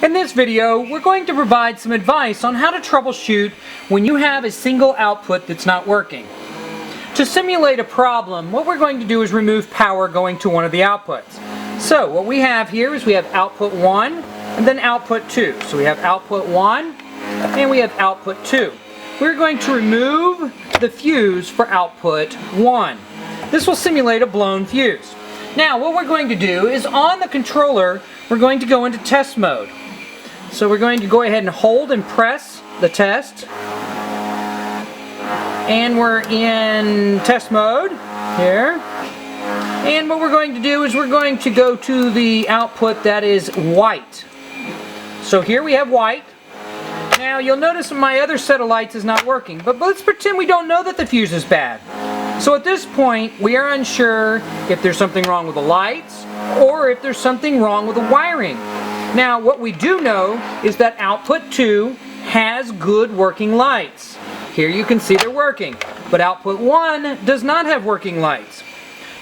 In this video, we're going to provide some advice on how to troubleshoot when you have a single output that's not working. To simulate a problem, what we're going to do is remove power going to one of the outputs. So what we have here is we have output 1 and then output 2. So we have output 1 and we have output 2. We're going to remove the fuse for output 1. This will simulate a blown fuse. Now what we're going to do is on the controller, we're going to go into test mode. So we're going to go ahead and hold and press the test. And we're in test mode here. And what we're going to do is we're going to go to the output that is white. So here we have white. Now you'll notice my other set of lights is not working, but let's pretend we don't know that the fuse is bad. So at this point we are unsure if there's something wrong with the lights or if there's something wrong with the wiring. Now what we do know is that output 2 has good working lights. Here you can see they're working, but output 1 does not have working lights.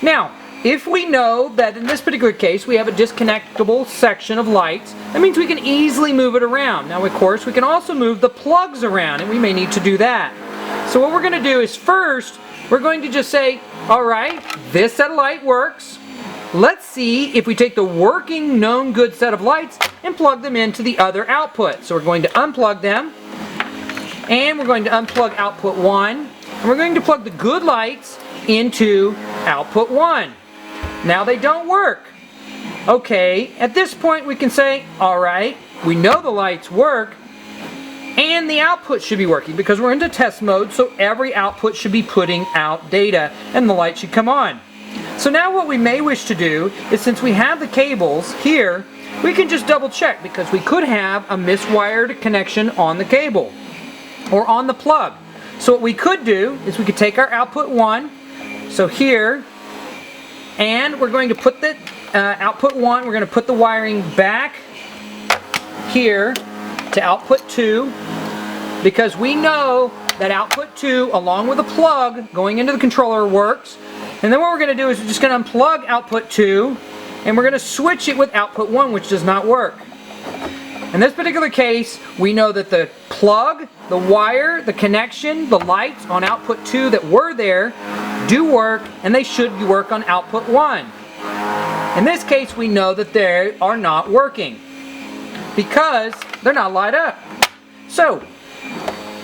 Now if we know that in this particular case we have a disconnectable section of lights, that means we can easily move it around. Now of course we can also move the plugs around, and we may need to do that. So what we're going to do is first we're going to just say, alright, this set of light works. Let's see if we take the working known good set of lights and plug them into the other output. So we're going to unplug them, and we're going to unplug output 1, and we're going to plug the good lights into output 1. Now they don't work. Okay, at this point we can say, alright, we know the lights work, and the output should be working because we're into test mode, so every output should be putting out data and the light should come on. So now what we may wish to do is, since we have the cables here, we can just double check because we could have a miswired connection on the cable or on the plug. So what we could do is we could take our output 1, so here, and we're going to put the output 1, we're going to put the wiring back here to output 2 because we know that output 2 along with a plug going into the controller works. And then what we're going to do is we're just going to unplug output 2 and we're going to switch it with output 1, which does not work. In this particular case, we know that the plug, the wire, the connection, the lights on output 2 that were there do work, and they should work on output 1. In this case, we know that they are not working because they're not light up. So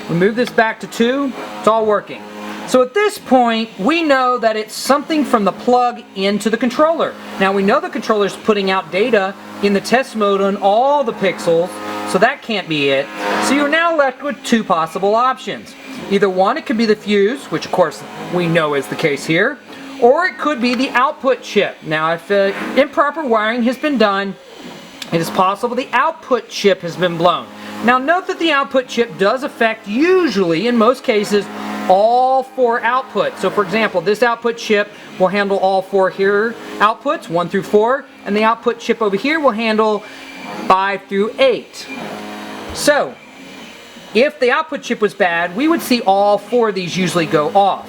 we move this back to 2, it's all working. So at this point, we know that it's something from the plug into the controller. Now we know the controller's putting out data in the test mode on all the pixels, so that can't be it. So you're now left with two possible options. Either one, it could be the fuse, which of course we know is the case here, or it could be the output chip. Now if improper wiring has been done, it is possible the output chip has been blown. Now note that the output chip does affect, usually in most cases, all 4 outputs. So for example, this output chip will handle all 4 here outputs, 1 through 4, and the output chip over here will handle 5 through 8. So if the output chip was bad, we would see all 4 of these usually go off.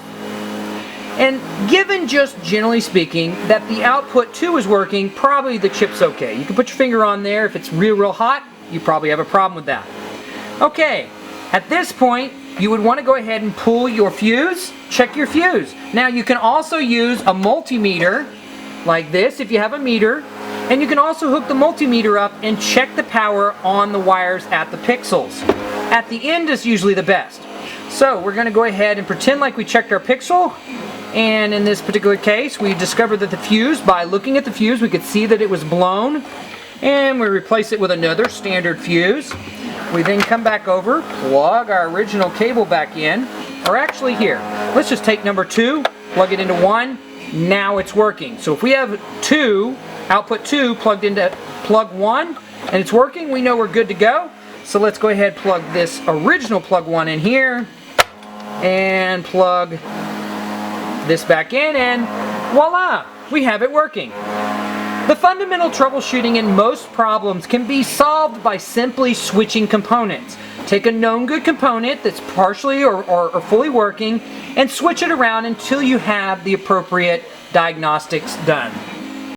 And given, just generally speaking, that the output 2 is working, probably the chip's okay. You can put your finger on there. If it's real hot, you probably have a problem with that. Okay, at this point you would want to go ahead and pull your fuse, check your fuse. Now you can also use a multimeter like this if you have a meter, and you can also hook the multimeter up and check the power on the wires at the pixels. At the end is usually the best. So we're going to go ahead and pretend like we checked our pixel, and in this particular case we discovered that the fuse, by looking at the fuse we could see that it was blown, and we replace it with another standard fuse. We then come back over, plug our original cable back in, or actually here, let's just take number 2, plug it into 1, now it's working. So if we have 2, output 2 plugged into plug 1, and it's working, we know we're good to go. So let's go ahead and plug this original plug 1 in here, and plug this back in, and voila, we have it working. The fundamental troubleshooting in most problems can be solved by simply switching components. Take a known good component that's partially or fully working and switch it around until you have the appropriate diagnostics done.